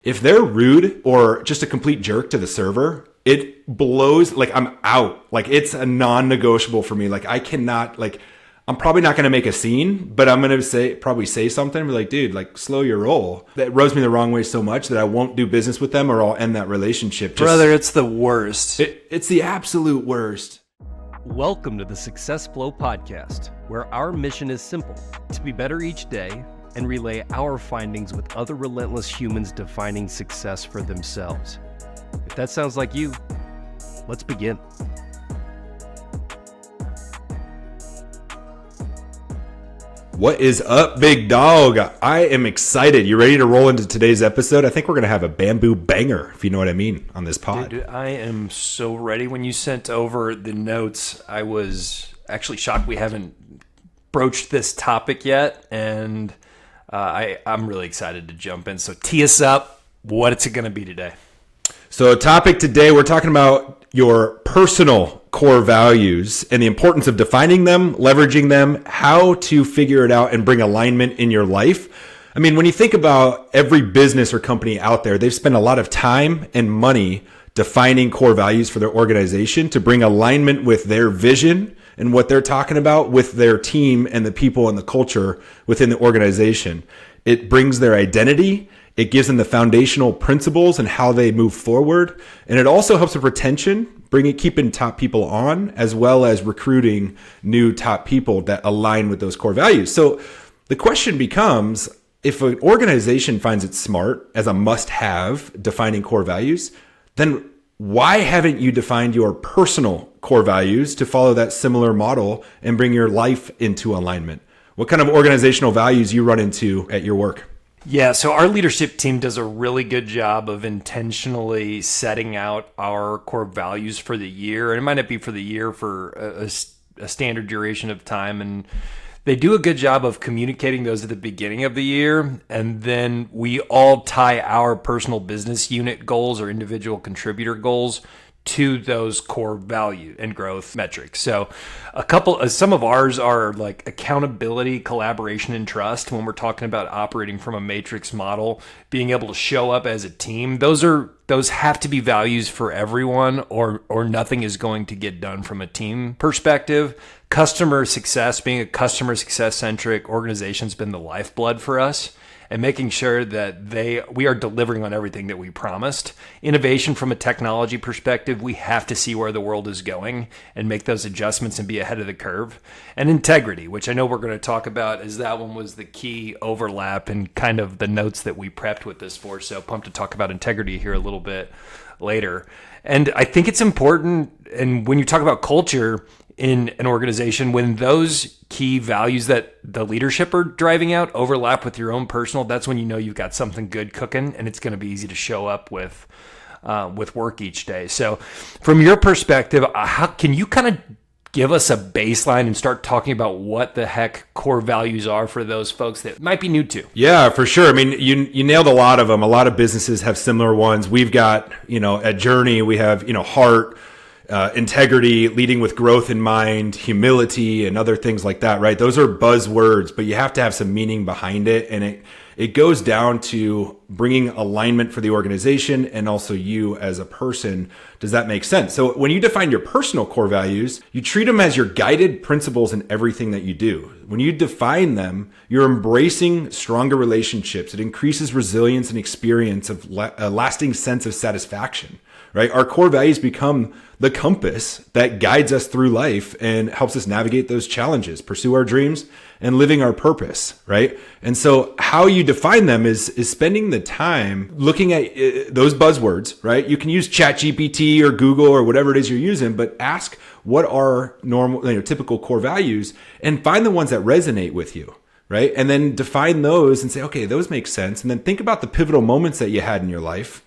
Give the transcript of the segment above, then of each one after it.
If they're rude or just a complete jerk to the server, it blows, like I'm out. Like it's a non-negotiable for me. Like I cannot, like I'm probably not going to make a scene, but I'm going to probably say something. Be like, dude, like slow your roll. That rubs me the wrong way so much that I won't do business with them or I'll end that relationship. Brother, it's the worst. It's the absolute worst. Welcome to the Success Flow Podcast, where our mission is simple: to be better each day and relay our findings with other relentless humans defining success for themselves. If that sounds like you, let's begin. What is up, big dog? I am excited. You ready to roll into today's episode? I think we're going to have a bamboo banger, if you know what I mean, on this pod. Dude, I am so ready. When you sent over the notes, I was actually shocked we haven't broached this topic yet, and I'm really excited to jump in. So tee us up. What's it going to be today? So topic today, we're talking about your personal core values and the importance of defining them, leveraging them, how to figure it out and bring alignment in your life. I mean, when you think about every business or company out there, they've spent a lot of time and money defining core values for their organization to bring alignment with their vision and what they're talking about with their team and the people and the culture within the organization. It brings their identity. It gives them the foundational principles and how they move forward. And it also helps with retention, keeping top people on, as well as recruiting new top people that align with those core values. So the question becomes, if an organization finds it smart as a must-have defining core values, then why haven't you defined your personal core values to follow that similar model and bring your life into alignment? What kind of organizational values you run into at your work? Yeah, so our leadership team does a really good job of intentionally setting out our core values for the year. And it might not be for the year, for a standard duration of time. And they do a good job of communicating those at the beginning of the year. And then we all tie our personal business unit goals or individual contributor goals to those core value and growth metrics. So some of ours are like accountability, collaboration, and trust. When we're talking about operating from a matrix model, being able to show up as a team, those have to be values for everyone, or nothing is going to get done from a team perspective. Customer success, being a customer success centric organization, has been the lifeblood for us, and making sure that we are delivering on everything that we promised. Innovation from a technology perspective, we have to see where the world is going and make those adjustments and be ahead of the curve. And integrity, which I know we're going to talk about, as that one was the key overlap and kind of the notes that we prepped with this for. So pumped to talk about integrity here a little bit later. And I think it's important, and when you talk about culture in an organization, when those key values that the leadership are driving out overlap with your own personal, that's when you know you've got something good cooking, and it's going to be easy to show up with work each day. So from your perspective, how can you kind of give us a baseline and start talking about what the heck core values are for those folks that might be new to? Yeah, for sure. I mean, you nailed a lot of them. A lot of businesses have similar ones. We've got, at Journey, we have, heart, integrity, leading with growth in mind, humility, and other things like that, right? Those are buzzwords, but you have to have some meaning behind it. And it goes down to bringing alignment for the organization and also you as a person. Does that make sense? So when you define your personal core values, you treat them as your guided principles in everything that you do. When you define them, you're embracing stronger relationships. It increases resilience and experience of a lasting sense of satisfaction, right? Our core values become the compass that guides us through life and helps us navigate those challenges, pursue our dreams, and living our purpose, right? And so how you define them is spending the time looking at those buzzwords, right? You can use ChatGPT or Google or whatever it is you're using, but ask what are normal, typical core values, and find the ones that resonate with you, right? And then define those and say, okay, those make sense. And then think about the pivotal moments that you had in your life.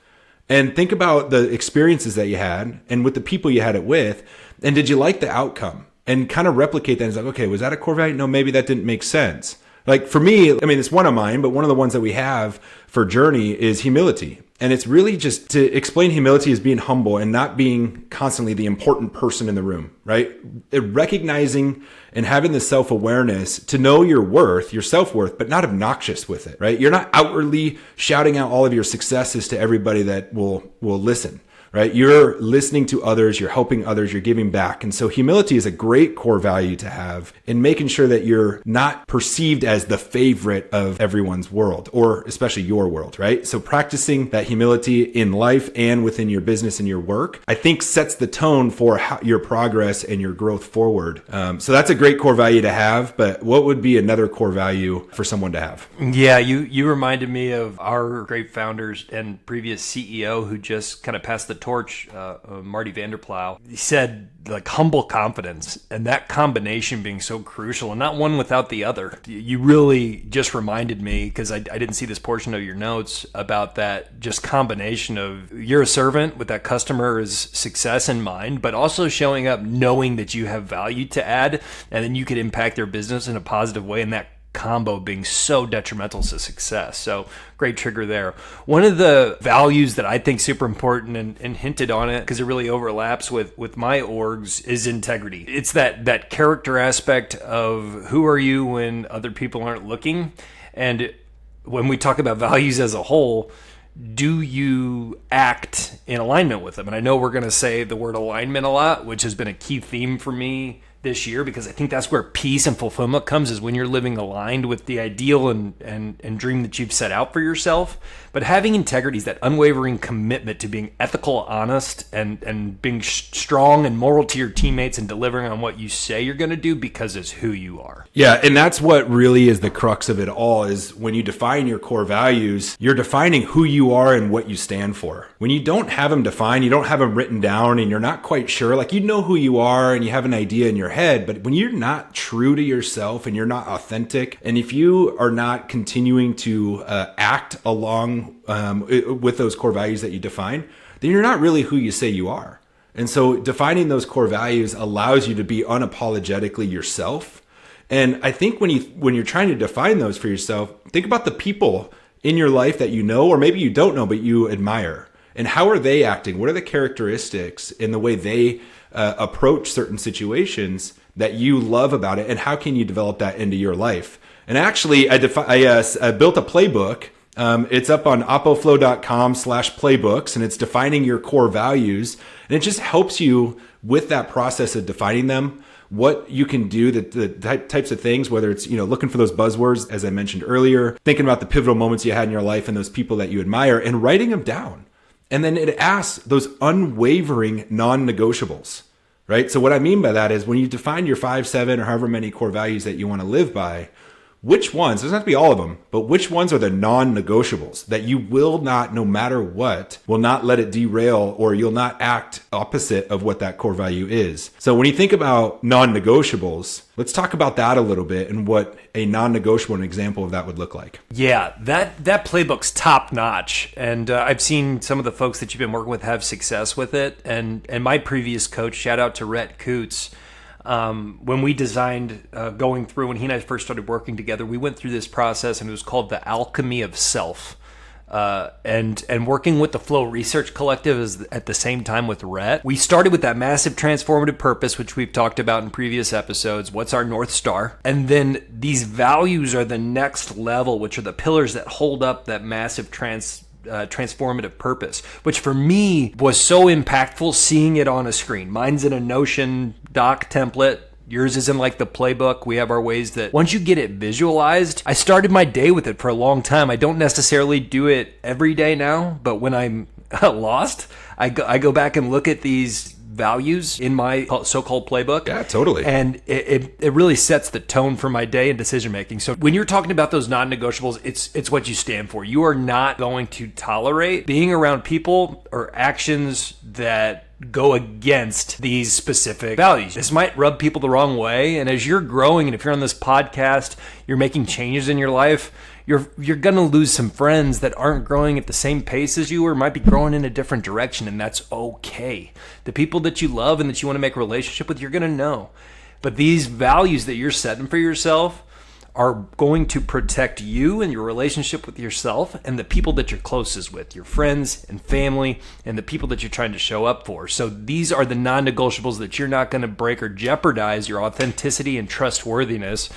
And think about the experiences that you had and with the people you had it with. And did you like the outcome? And kind of replicate that. It's like, okay, was that a core value? No, maybe that didn't make sense. Like for me, I mean, it's one of mine, but one of the ones that we have for Journey is humility. And it's really just to explain humility as being humble and not being constantly the important person in the room, right? Recognizing and having the self-awareness to know your worth, your self-worth, but not obnoxious with it, right? You're not outwardly shouting out all of your successes to everybody that will listen. Right? You're listening to others, you're helping others, you're giving back. And so humility is a great core value to have in making sure that you're not perceived as the favorite of everyone's world, or especially your world, right? So practicing that humility in life and within your business and your work, I think sets the tone for your progress and your growth forward. So that's a great core value to have, but what would be another core value for someone to have? Yeah, you reminded me of our great founders and previous CEO who just kind of passed the torch, Marty Vanderplow. He said like humble confidence, and that combination being so crucial, and not one without the other. You really just reminded me, because I didn't see this portion of your notes, about that just combination of you're a servant with that customer's success in mind, but also showing up knowing that you have value to add, and then you could impact their business in a positive way, and that combo being so detrimental to success. So great trigger there. One of the values that I think super important and hinted on it because it really overlaps with my orgs is integrity. It's that character aspect of who are you when other people aren't looking. And when we talk about values as a whole, do you act in alignment with them? And I know we're going to say the word alignment a lot, which has been a key theme for me this year, because I think that's where peace and fulfillment comes, is when you're living aligned with the ideal and dream that you've set out for yourself. But having integrity is that unwavering commitment to being ethical, honest, and being strong and moral to your teammates and delivering on what you say you're going to do because it's who you are. Yeah, and that's what really is the crux of it all, is when you define your core values, you're defining who you are and what you stand for. When you don't have them defined, you don't have them written down, and you're not quite sure, like you know who you are and you have an idea in your head, but when you're not true to yourself and you're not authentic, and if you are not continuing to act along with those core values that you define, then you're not really who you say you are. And so defining those core values allows you to be unapologetically yourself. And I think when you're trying to define those for yourself, think about the people in your life that you know, or maybe you don't know, but you admire. And how are they acting? What are the characteristics in the way they approach certain situations that you love about it? And how can you develop that into your life? And actually, I built a playbook. It's up on opoflow.com/playbooks, and it's defining your core values. And it just helps you with that process of defining them, what you can do, the types of things, whether it's, looking for those buzzwords, as I mentioned earlier, thinking about the pivotal moments you had in your life and those people that you admire, and writing them down. And then it asks those unwavering non-negotiables, right? So what I mean by that is when you define your 5, 7, or however many core values that you want to live by, which ones, doesn't have to be all of them, but which ones are the non-negotiables that you will not, no matter what, will not let it derail, or you'll not act opposite of what that core value is. So when you think about non-negotiables, let's talk about that a little bit and what a non-negotiable, an example of that would look like. Yeah, that playbook's top notch. And I've seen some of the folks that you've been working with have success with it. And my previous coach, shout out to Rhett Coots, when we designed going through, when he and I first started working together, we went through this process, and it was called the alchemy of self. And working with the Flow Research Collective is at the same time with Rhett. We started with that massive transformative purpose, which we've talked about in previous episodes. What's our North Star? And then these values are the next level, which are the pillars that hold up that massive transformative purpose, which for me was so impactful seeing it on a screen. Mine's in a Notion doc template. Yours is in like the playbook. We have our ways that once you get it visualized, I started my day with it for a long time. I don't necessarily do it every day now, but when I'm lost, I go back and look at these values in my so-called playbook. Yeah, totally. And it really sets the tone for my day and decision making. So when you're talking about those non-negotiables, it's what you stand for. You are not going to tolerate being around people or actions that go against these specific values. This might rub people the wrong way, and as you're growing, and if you're on this podcast, you're making changes in your life, you're going to lose some friends that aren't growing at the same pace as you, or might be growing in a different direction, and that's okay. The people that you love and that you want to make a relationship with, you're going to know. But these values that you're setting for yourself are going to protect you and your relationship with yourself and the people that you're closest with, your friends and family and the people that you're trying to show up for. So these are the non-negotiables that you're not going to break or jeopardize your authenticity and trustworthiness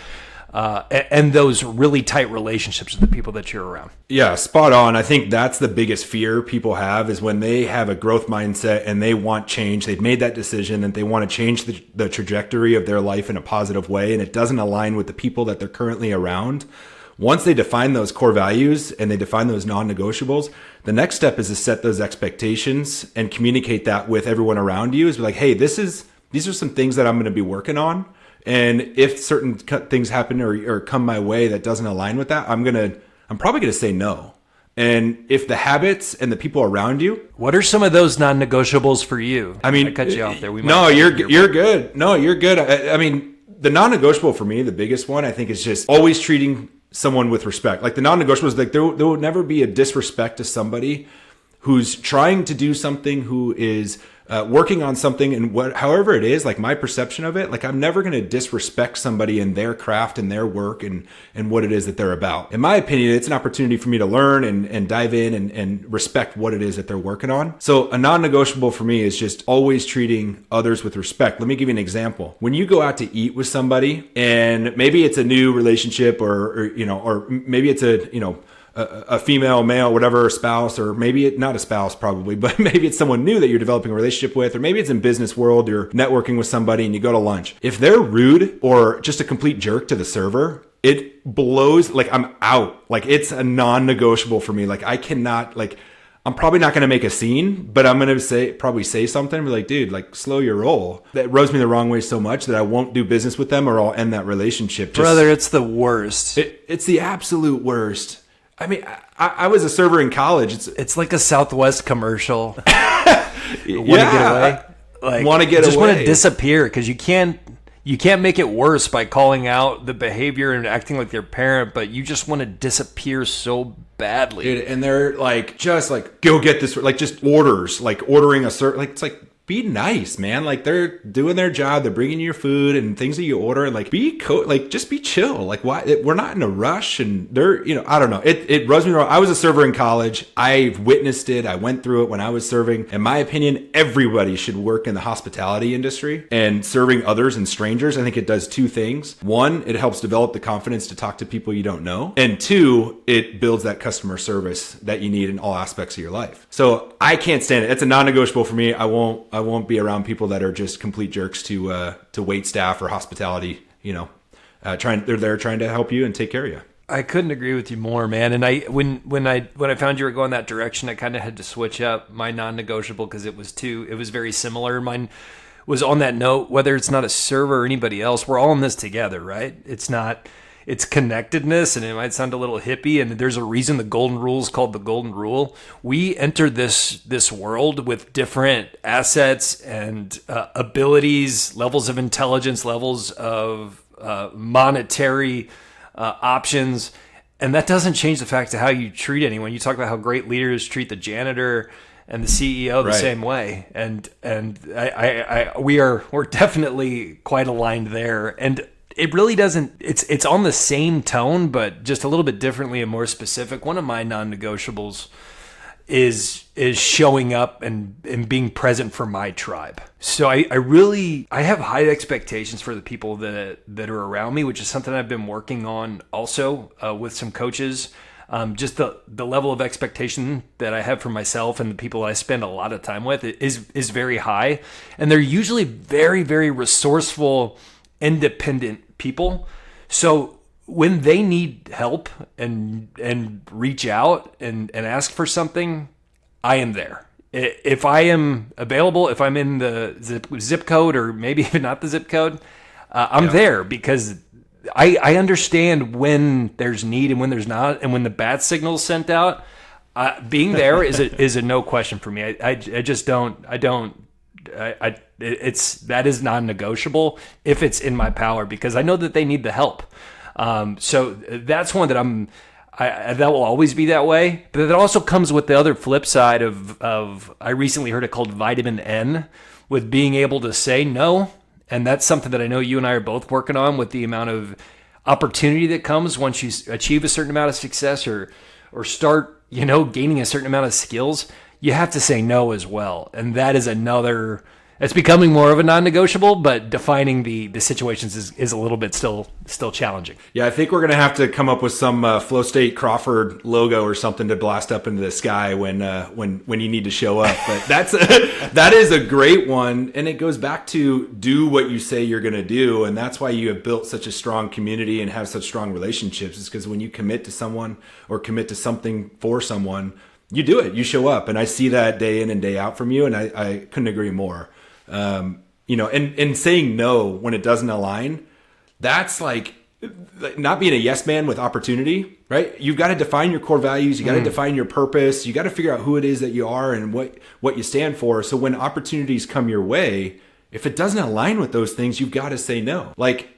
and those really tight relationships with the people that you're around. Yeah, spot on. I think that's the biggest fear people have is when they have a growth mindset and they want change. They've made that decision and they want to change the trajectory of their life in a positive way, and it doesn't align with the people that they're currently around. Once they define those core values and they define those non-negotiables, the next step is to set those expectations and communicate that with everyone around you. Is be like, hey, these are some things that I'm going to be working on. And if certain things happen or come my way that doesn't align with that, I'm probably going to say no. And if the habits and the people around you, what are some of those non-negotiables for you? I mean, I cut you off there. You're good. No, you're good. I mean, the non-negotiable for me, the biggest one, I think, is just always treating someone with respect. Like the non-negotiable is like there will never be a disrespect to somebody who's trying to do something, who is working on something, and however it is, like my perception of it, like I'm never going to disrespect somebody in their craft and their work and what it is that they're about. In my opinion, it's an opportunity for me to learn and dive in and respect what it is that they're working on. So a non-negotiable for me is just always treating others with respect. Let me give you an example. When you go out to eat with somebody, and maybe it's a new relationship or maybe it's a female, male, whatever, spouse, or maybe not a spouse probably, but maybe it's someone new that you're developing a relationship with, or maybe it's in business world, you're networking with somebody and you go to lunch. If they're rude or just a complete jerk to the server, it blows, like I'm out. Like it's a non-negotiable for me. Like I cannot, like I'm probably not going to make a scene, but I'm going to probably say something, be like, dude, like slow your roll. That rubs me the wrong way so much that I won't do business with them or I'll end that relationship. Brother, it's the worst. It's the absolute worst. I mean, I was a server in college. It's like a Southwest commercial. Want to get away? Like, want to get away. Just want to disappear because you can't make it worse by calling out the behavior and acting like their parent, but you just want to disappear so badly. Dude, and they're like, just like, go get this, like just orders, like ordering a certain, like, it's like, be nice, man. Like they're doing their job. They're bringing you your food and things that you order, and like just be chill. Like why we're not in a rush, and they're, I don't know. It rubs me wrong. I was a server in college. I've witnessed it. I went through it when I was serving. In my opinion, everybody should work in the hospitality industry, and serving others and strangers. I think it does two things. One, it helps develop the confidence to talk to people you don't know. And two, it builds that customer service that you need in all aspects of your life. So I can't stand it. It's a non-negotiable for me. I won't be around people that are just complete jerks to wait staff or hospitality. They're there trying to help you and take care of you. I couldn't agree with you more, man. And when I found you were going that direction, I kind of had to switch up my non-negotiable because it was very similar. Mine was on that note. Whether it's not a server or anybody else, we're all in this together, right? It's connectedness, and it might sound a little hippie, and there's a reason the golden rule is called the golden rule. We enter this world with different assets and abilities, levels of intelligence, levels of monetary options, and that doesn't change the fact of how you treat anyone. You talk about how great leaders treat the janitor and the CEO the same way, and we're definitely quite aligned there. And it really doesn't, it's on the same tone, but just a little bit differently and more specific. One of my non-negotiables is showing up and being present for my tribe. So I have high expectations for the people that are around me, which is something I've been working on also with some coaches. Just the level of expectation that I have for myself and the people I spend a lot of time with is very high. And they're usually very, very resourceful, independent people. So when they need help and reach out and ask for something, I am there. If I am available, if I'm in the zip code or maybe even not the zip code, I'm there because I understand when there's need and when there's not, and when the bat signal is sent out. Being there is a no question for me. That is non-negotiable if it's in my power, because I know that they need the help. So that's one that that will always be that way. But it also comes with the other flip side of I recently heard it called vitamin N, with being able to say no. And that's something that I know you and I are both working on, with the amount of opportunity that comes once you achieve a certain amount of success or start, gaining a certain amount of skills, you have to say no as well. And that is it's becoming more of a non-negotiable, but defining the situations is a little bit still challenging. Yeah, I think we're going to have to come up with some Flow State Crawford logo or something to blast up into the sky when you need to show up. But that is a great one, and it goes back to do what you say you're going to do, and that's why you have built such a strong community and have such strong relationships. Is because when you commit to someone or commit to something for someone, you do it, you show up, and I see that day in and day out from you, and I couldn't agree more. And saying no when it doesn't align, that's like not being a yes man with opportunity, right? You've got to define your core values. You got to define your purpose. You got to figure out who it is that you are and what you stand for. So when opportunities come your way, if it doesn't align with those things, you've got to say no. Like,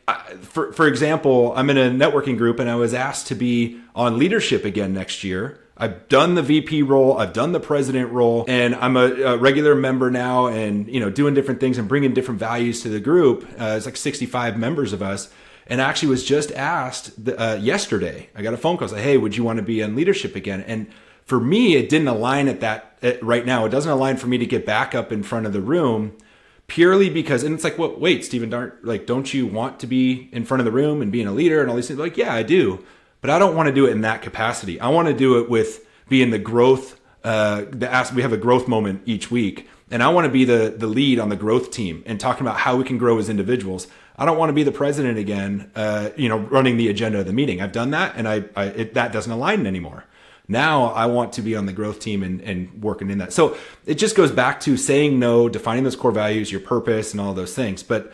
for example, I'm in a networking group and I was asked to be on leadership again next year. I've done the VP role, I've done the president role, and I'm a regular member now and, doing different things and bringing different values to the group. It's like 65 members of us. And I actually was just asked yesterday, I got a phone call, say, hey, would you want to be in leadership again? And for me, it didn't align right now. It doesn't align for me to get back up in front of the room purely because, and it's like, well, wait, Stephen, don't you want to be in front of the room and being a leader and all these things? Like, yeah, I do. But I don't want to do it in that capacity. I want to do it with being the growth. We have a growth moment each week, and I want to be the lead on the growth team and talking about how we can grow as individuals. I don't want to be the president again, running the agenda of the meeting. I've done that, and that doesn't align anymore. Now I want to be on the growth team and working in that. So it just goes back to saying no, defining those core values, your purpose, and all those things. But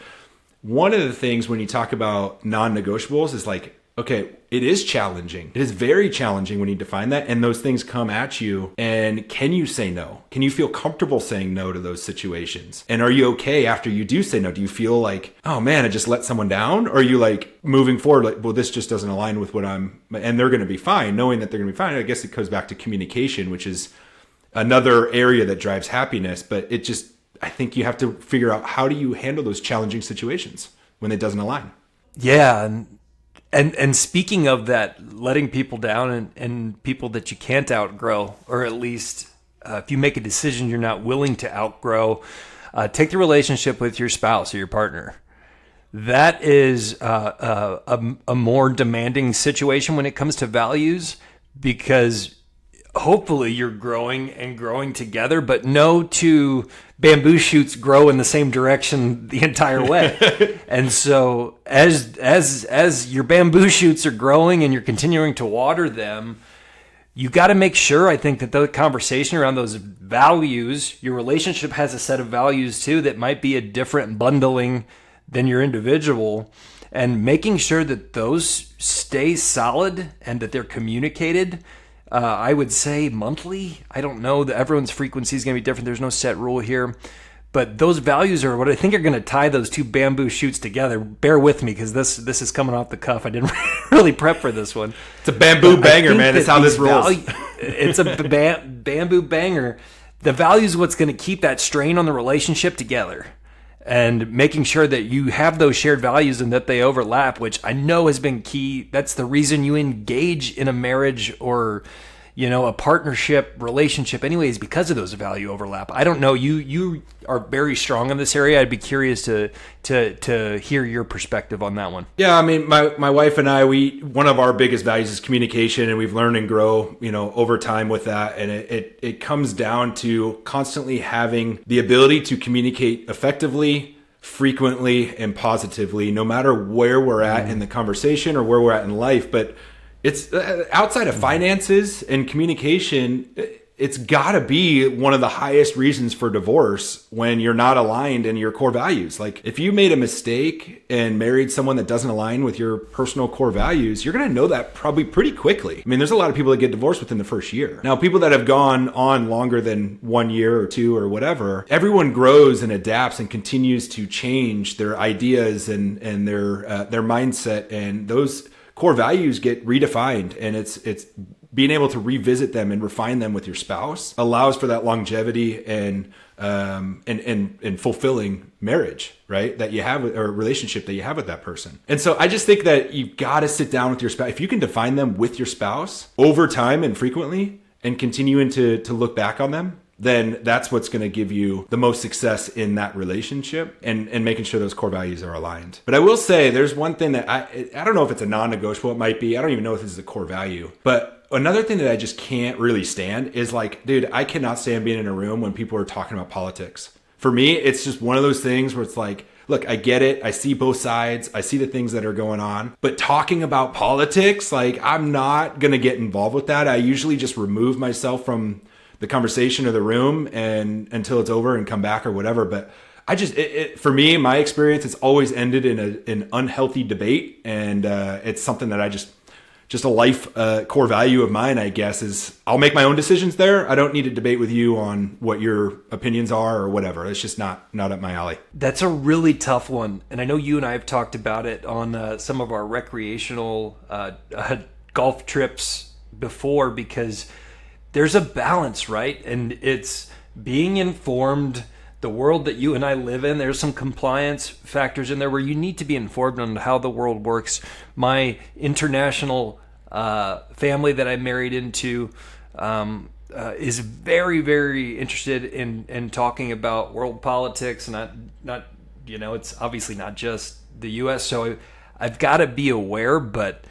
one of the things when you talk about non-negotiables is like, okay, it is challenging. It is very challenging when you define that and those things come at you. And can you say no? Can you feel comfortable saying no to those situations? And are you okay after you do say no? Do you feel like, oh man, I just let someone down? Or are you like moving forward, like, well, this just doesn't align with what and they're going to be fine, knowing that they're going to be fine. I guess it goes back to communication, which is another area that drives happiness. But I think you have to figure out, how do you handle those challenging situations when it doesn't align? Yeah. And speaking of that, letting people down and people that you can't outgrow, or at least if you make a decision you're not willing to outgrow, take the relationship with your spouse or your partner. That is a more demanding situation when it comes to values, because hopefully you're growing and growing together, but no two bamboo shoots grow in the same direction the entire way. And so as your bamboo shoots are growing and you're continuing to water them, you got to make sure, I think, that the conversation around those values, your relationship has a set of values too that might be a different bundling than your individual, and making sure that those stay solid and that they're communicated. I would say monthly. I don't know that everyone's frequency is going to be different. There's no set rule here, but those values are what I think are going to tie those two bamboo shoots together. Bear with me, because this is coming off the cuff. I didn't really prep for this one. It's a bamboo banger, man. That's how this rolls. It's a bamboo banger. The value is what's going to keep that strain on the relationship together, and making sure that you have those shared values and that they overlap, which I know has been key. That's the reason you engage in a marriage or, a partnership relationship anyways, because of those value overlap. I don't know. You are very strong in this area. I'd be curious to hear your perspective on that one. Yeah, I mean, my wife and I, one of our biggest values is communication, and we've learned and grow, over time with that. And it comes down to constantly having the ability to communicate effectively, frequently, and positively, no matter where we're at in the conversation or where we're at in life. But it's outside of finances and communication, it's got to be one of the highest reasons for divorce when you're not aligned in your core values. Like, if you made a mistake and married someone that doesn't align with your personal core values, you're going to know that probably pretty quickly. I mean, there's a lot of people that get divorced within the first year. Now, people that have gone on longer than 1 year or two or whatever, everyone grows and adapts and continues to change their ideas and their mindset, and those core values get redefined, and it's being able to revisit them and refine them with your spouse allows for that longevity and fulfilling marriage, right? That you have, or relationship that you have with that person. And so I just think that you've got to sit down with your spouse. If you can define them with your spouse over time and frequently and continuing to look back on them, then that's what's going to give you the most success in that relationship and making sure those core values are aligned. But I will say there's one thing that I don't know if it's a non-negotiable, it might be. I don't even know if this is a core value. But another thing that I just can't really stand is like, dude, I cannot stand being in a room when people are talking about politics. For me, it's just one of those things where it's like, look, I get it. I see both sides. I see the things that are going on. But talking about politics, like, I'm not going to get involved with that. I usually just remove myself from the conversation or the room and until it's over and come back or whatever. But I just, for me, my experience, it's always ended in an unhealthy debate. And it's something that I just a life core value of mine, I guess, is I'll make my own decisions there. I don't need to debate with you on what your opinions are or whatever. It's just not up my alley. That's a really tough one. And I know you and I have talked about it on some of our recreational golf trips before, because there's a balance, right? And it's being informed. The world that you and I live in, there's some compliance factors in there where you need to be informed on how the world works. My international family that I married into is very, very interested in talking about world politics, and not it's obviously not just the U.S. So I've got to be aware. But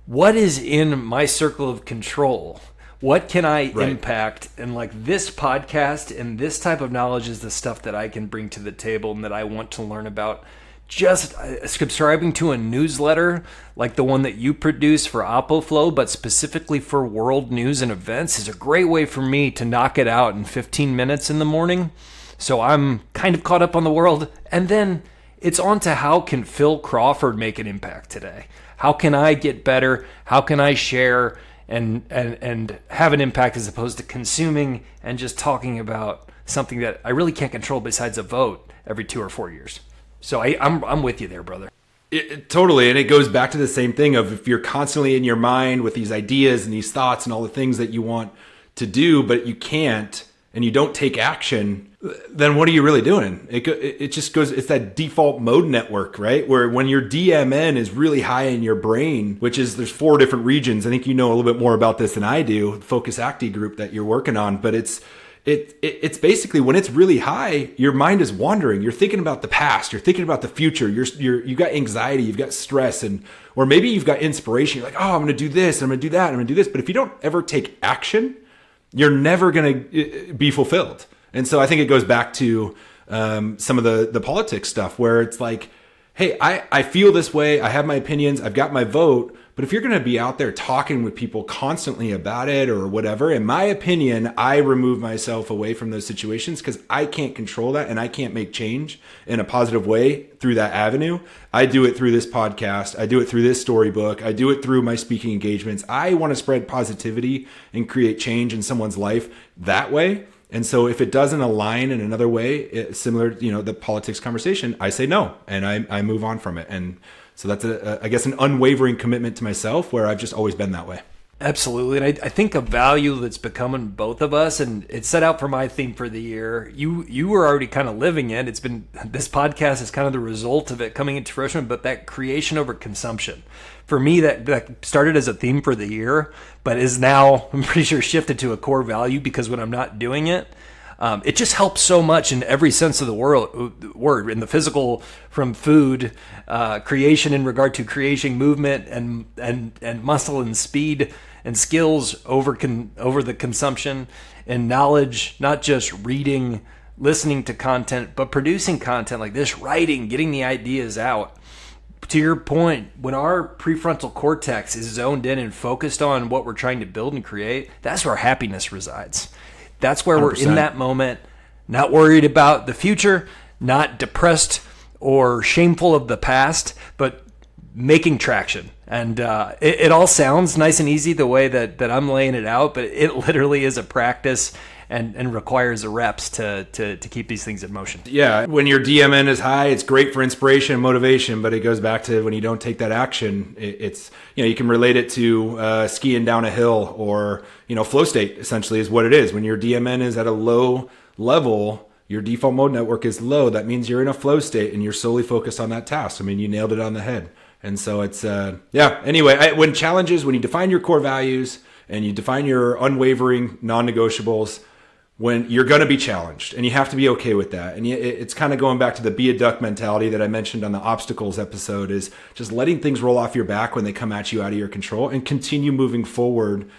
what is in my circle of control? What can I impact? And like this podcast and this type of knowledge is the stuff that I can bring to the table and that I want to learn about. Just subscribing to a newsletter like the one that you produce for ApoFlow, but specifically for world news and events, is a great way for me to knock it out in 15 minutes in the morning. So I'm kind of caught up on the world. And then it's on to how can Phil Crawford make an impact today? How can I get better? How can I share and have an impact, as opposed to consuming and just talking about something that I really can't control besides a vote every 2 or 4 years. So I'm with you there, brother. Totally. And it goes back to the same thing of, if you're constantly in your mind with these ideas and these thoughts and all the things that you want to do, but you can't, and you don't take action, then what are you really doing? It just goes, it's that default mode network, right? Where when your DMN is really high in your brain, which is, there's 4 different regions. I think you know a little bit more about this than I do, Focus Acti group that you're working on, but it's basically, when it's really high, your mind is wandering. You're thinking about the past. You're thinking about the future. You've got anxiety. You've got stress, or maybe you've got inspiration. You're like, oh, I'm going to do this. I'm going to do that. I'm going to do this. But if you don't ever take action, you're never going to be fulfilled. And so I think it goes back to some of the politics stuff, where it's like, hey, I feel this way. I have my opinions. I've got my vote. But if you're going to be out there talking with people constantly about it or whatever, in my opinion, I remove myself away from those situations, because I can't control that and I can't make change in a positive way through that avenue. I do it through this podcast. I do it through this storybook. I do it through my speaking engagements. I want to spread positivity and create change in someone's life that way. And so if it doesn't align in another way, similar, the politics conversation, I say no, and I move on from it. And so that's, I guess, an unwavering commitment to myself, where I've just always been that way. Absolutely. And I think a value that's become in both of us, and it's set out for my theme for the year. You were already kind of living it. It's been, this podcast is kind of the result of it coming into fruition, but that creation over consumption. For me, that started as a theme for the year, but is now, I'm pretty sure, shifted to a core value, because when I'm not doing it, it just helps so much in every sense of the word, in the physical, from food, creation in regard to creation, movement, and muscle and speed and skills over the consumption, and knowledge, not just reading, listening to content, but producing content like this, writing, getting the ideas out. To your point, when our prefrontal cortex is zoned in and focused on what we're trying to build and create, that's where happiness resides. That's where 100%. We're in that moment, not worried about the future, not depressed or shameful of the past, but making traction. And it all sounds nice and easy the way that I'm laying it out, but it literally is a practice. and requires the reps to keep these things in motion. Yeah, when your DMN is high, it's great for inspiration and motivation, but it goes back to when you don't take that action, it's, you can relate it to skiing down a hill, or, flow state essentially is what it is. When your DMN is at a low level, your default mode network is low. That means you're in a flow state and you're solely focused on that task. I mean, you nailed it on the head. And so it's, anyway, when you define your core values and you define your unwavering non-negotiables, when you're going to be challenged, and you have to be okay with that. And it's kind of going back to the be a duck mentality that I mentioned on the obstacles episode, is just letting things roll off your back when they come at you out of your control, and continue moving forward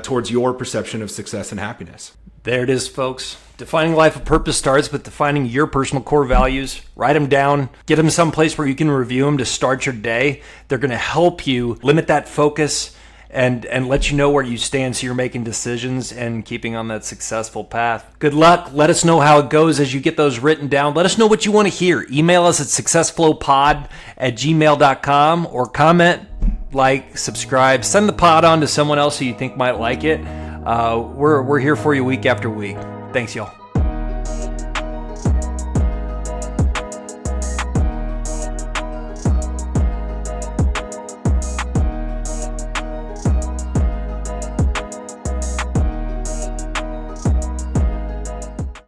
towards your perception of success and happiness. There it is, folks. Defining life of purpose starts with defining your personal core values. Write them down. Get them someplace where you can review them to start your day. They're going to help you limit that focus and let you know where you stand, so you're making decisions and keeping on that successful path. Good luck. Let us know how it goes as you get those written down. Let us know what you want to hear. Email us at successflowpod@gmail.com, or comment, like, subscribe. Send the pod on to someone else who you think might like it. We're here for you week after week. Thanks, y'all.